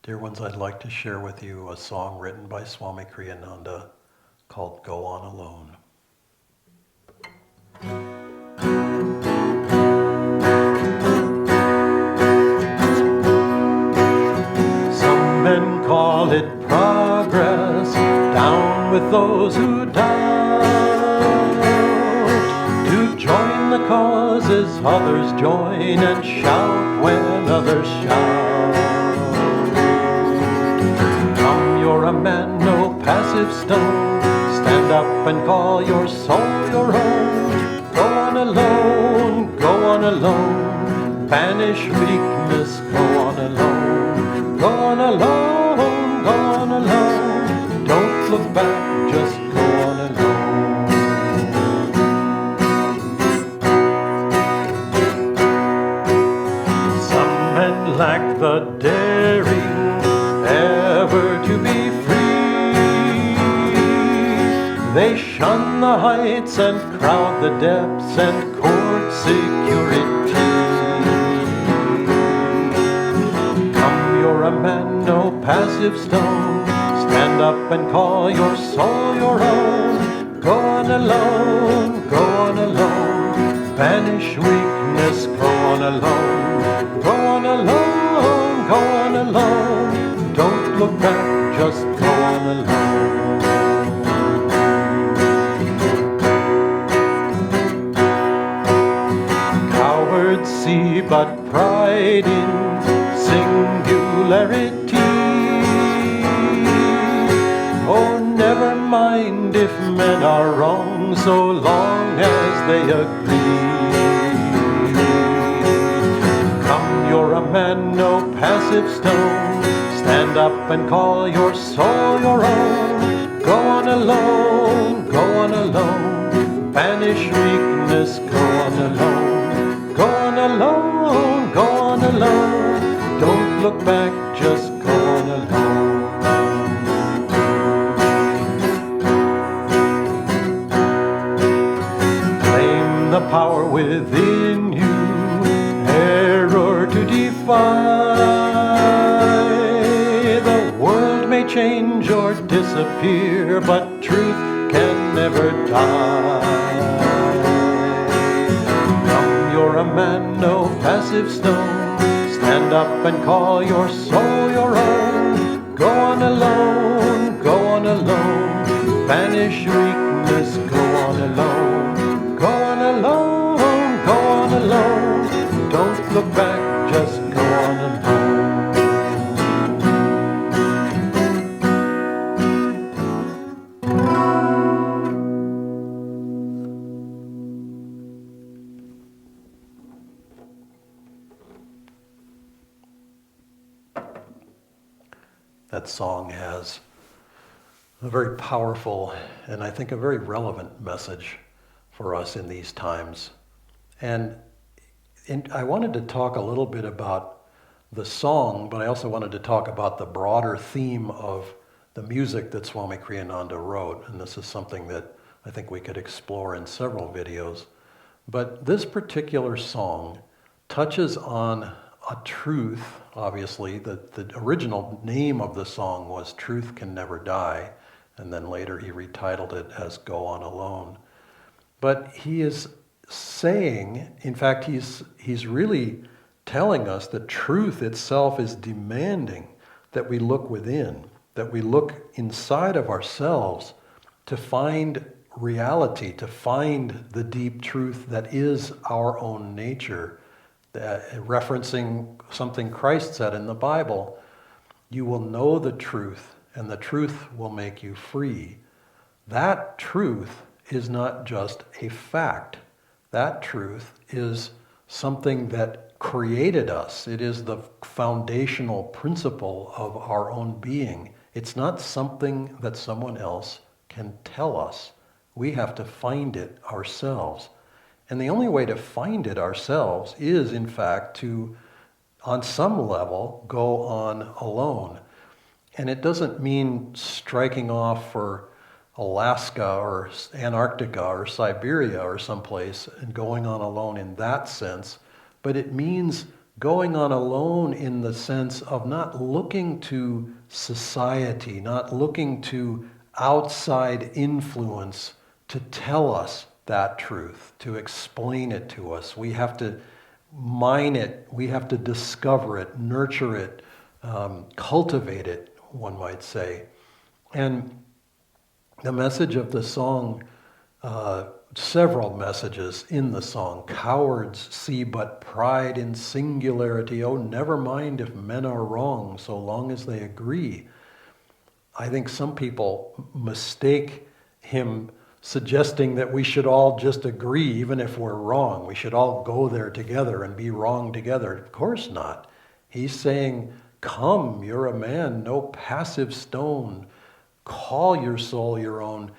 Dear ones, I'd like to share with you a song written by Swami Kriyananda called Go On Alone. Some men call it progress, down with those who doubt. To join the causes others join and shout when others shout. You're a man, no passive stone. Stand up and call your soul your own. Go on alone, go on alone. Banish weakness, go on alone. Go on alone, go on alone. Don't look back, just go on alone. Some men lack the daring ever to be free. They shun the heights and crowd the depths and court security. Come, you're a man, no passive stone. Stand up and call your soul your own. Go on alone, go on alone. Banish weakness, go on alone. Go on alone, go on alone. Don't look back, just go on alone. Cowards see but pride in singularity. Oh, never mind if men are wrong, so long as they agree. Come, you're a man, no passive stone. Stand up and call your soul your own. Go on alone, go on alone. Banish weakness, go on alone. Go on alone, go on alone. Don't look back, just go on alone. Claim the power within you, error to defy. Change or disappear, but truth can never die. Come, you're a man, no passive stone. Stand up and call your soul your own. Go on alone, go on alone. Banish weakness, go on alone. Go on alone, go on alone. Don't look back, just go on alone. That song has a very powerful and I think a very relevant message for us in these times. And I wanted to talk a little bit about the song, but I also wanted to talk about the broader theme of the music that Swami Kriyananda wrote. And this is something that I think we could explore in several videos. But this particular song touches on a truth, obviously. The original name of the song was Truth Can Never Die, and then later he retitled it as Go On Alone. But he is saying, in fact, he's really telling us that truth itself is demanding that we look within, that we look inside of ourselves to find reality, to find the deep truth that is our own nature. Referencing something Christ said in the Bible, you will know the truth, and the truth will make you free. That truth is not just a fact. That truth is something that created us. It is the foundational principle of our own being. It's not something that someone else can tell us. We have to find it ourselves. And the only way to find it ourselves is, in fact, to, on some level, go on alone. And it doesn't mean striking off for Alaska or Antarctica or Siberia or someplace and going on alone in that sense, but it means going on alone in the sense of not looking to society, not looking to outside influence to tell us that truth, to explain it to us. We have to mine it, we have to discover it, nurture it, cultivate it, one might say. And the message of the song, several messages in the song. Cowards see but pride in singularity. Oh, never mind if men are wrong, so long as they agree. I think some people mistake him suggesting that we should all just agree, even if we're wrong. We should all go there together and be wrong together. Of course not. He's saying, come, you're a man, no passive stone. Call your soul your own.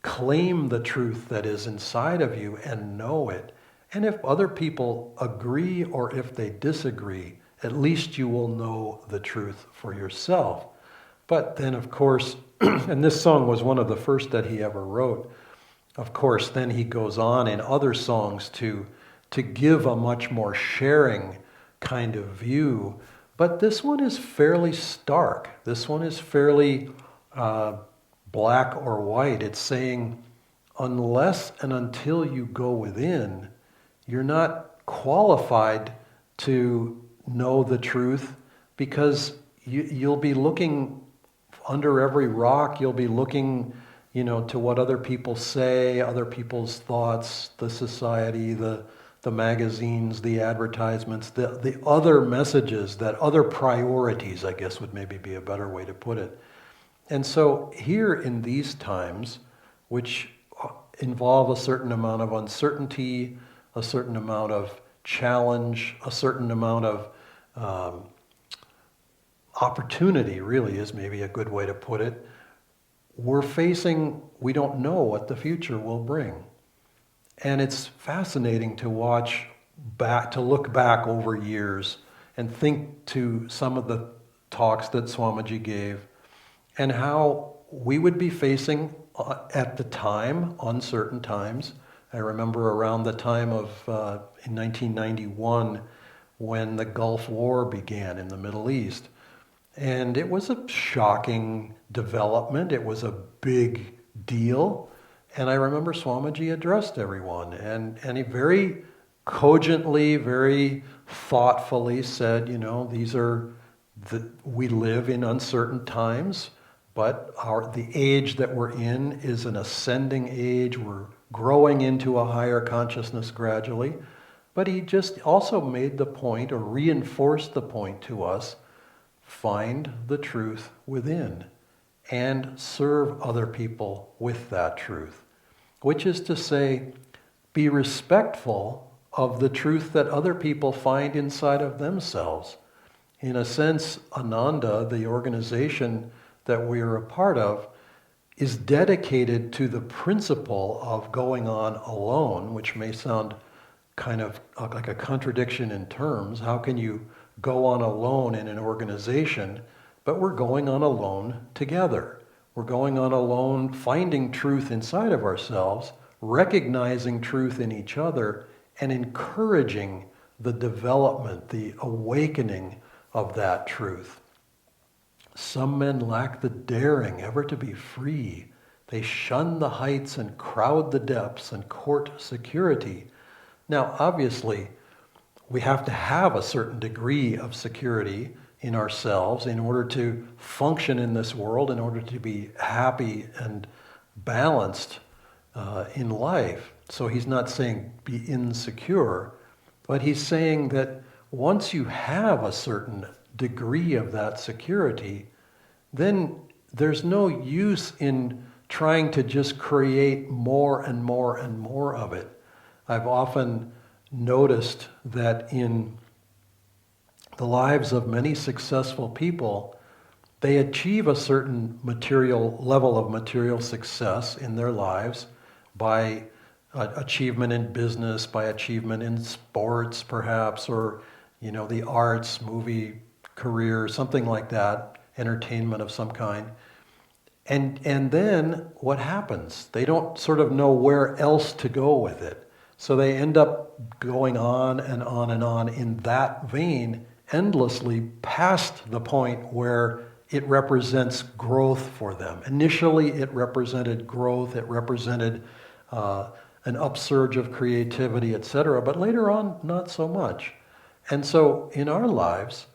Claim the truth that is inside of you and know it. And if other people agree or if they disagree, at least you will know the truth for yourself. But then, of course, and this song was one of the first that he ever wrote, of course, then he goes on in other songs to give a much more sharing kind of view. But this one is fairly stark. This one is fairly black or white. It's saying, unless and until you go within, you're not qualified to know the truth, because you'll be looking under every rock. You'll be looking, to what other people say, other people's thoughts, the society, the magazines, the advertisements, the other messages, that other priorities, I guess would maybe be a better way to put it. And so here in these times, which involve a certain amount of uncertainty, a certain amount of challenge, a certain amount of opportunity, really is maybe a good way to put it, we don't know what the future will bring. And it's fascinating to look back over years and think to some of the talks that Swamiji gave, and how we would be facing, at the time, uncertain times. I remember around the time of, in 1991, when the Gulf War began in the Middle East. And it was a shocking development. It was a big deal. And I remember Swamiji addressed everyone, and he very cogently, very thoughtfully said, we live in uncertain times, but the age that we're in is an ascending age. We're growing into a higher consciousness gradually. But he just also made the point, or reinforced the point to us, find the truth within and serve other people with that truth. Which is to say, be respectful of the truth that other people find inside of themselves. In a sense, Ananda, the organization that we are a part of, is dedicated to the principle of going on alone, which may sound kind of like a contradiction in terms. How can you go on alone in an organization? But we're going on alone together. We're going on alone, finding truth inside of ourselves, recognizing truth in each other, and encouraging the development, the awakening of that truth. Some men lack the daring ever to be free. They shun the heights and crowd the depths and court security. Now, obviously, we have to have a certain degree of security in ourselves in order to function in this world, in order to be happy and balanced in life. So he's not saying be insecure, but he's saying that once you have a certain degree of that security, then there's no use in trying to just create more and more and more of it. I've often noticed that in the lives of many successful people, they achieve a certain level of material success in their lives by achievement in business, by achievement in sports perhaps, or the arts, movie career, something like that, entertainment of some kind. And then what happens? They don't sort of know where else to go with it. So they end up going on and on and on in that vein, endlessly past the point where it represents growth for them. Initially, it represented growth, it represented an upsurge of creativity, etc. But later on, not so much. And so in our lives,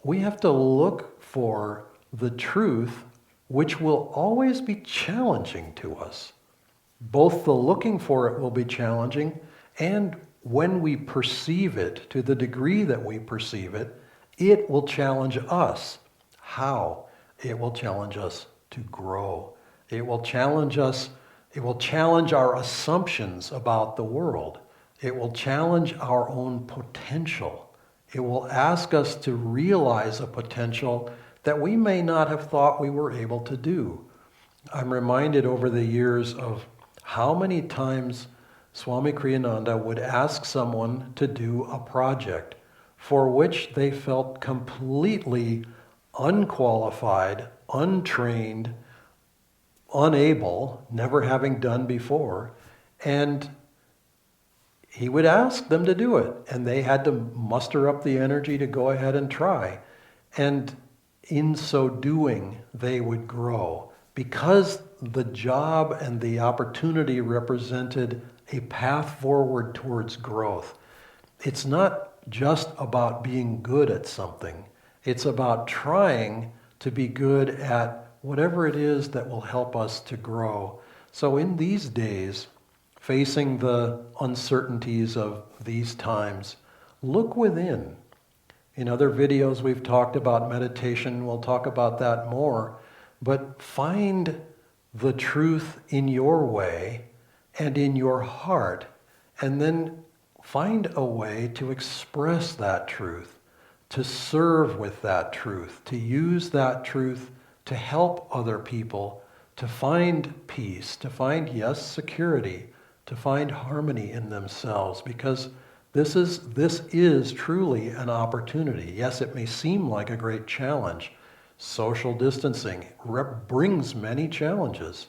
we have to look for the truth, which will always be challenging to us. Both the looking for it will be challenging, and when we perceive it, to the degree that we perceive it, it will challenge us. How? It will challenge us to grow. It will challenge us. It will challenge our assumptions about the world. It will challenge our own potential. It will ask us to realize a potential that we may not have thought we were able to do. I'm reminded over the years of how many times Swami Kriyananda would ask someone to do a project for which they felt completely unqualified, untrained, unable, never having done before, and he would ask them to do it, and they had to muster up the energy to go ahead and try. And in so doing, they would grow, because the job and the opportunity represented a path forward towards growth. It's not just about being good at something. It's about trying to be good at whatever it is that will help us to grow. So in these days, facing the uncertainties of these times, look within. In other videos we've talked about meditation, we'll talk about that more, but find the truth in your way and in your heart, and then find a way to express that truth, to serve with that truth, to use that truth to help other people, to find peace, to find, yes, security, to find harmony in themselves, because this is truly an opportunity. Yes, it may seem like a great challenge. Social distancing brings many challenges.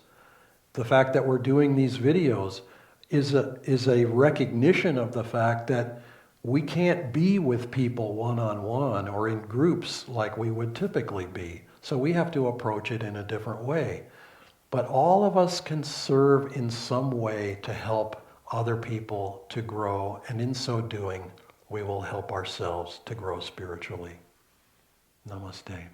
The fact that we're doing these videos is a recognition of the fact that we can't be with people one-on-one or in groups like we would typically be. So we have to approach it in a different way. But all of us can serve in some way to help other people to grow, and in so doing, we will help ourselves to grow spiritually. Namaste.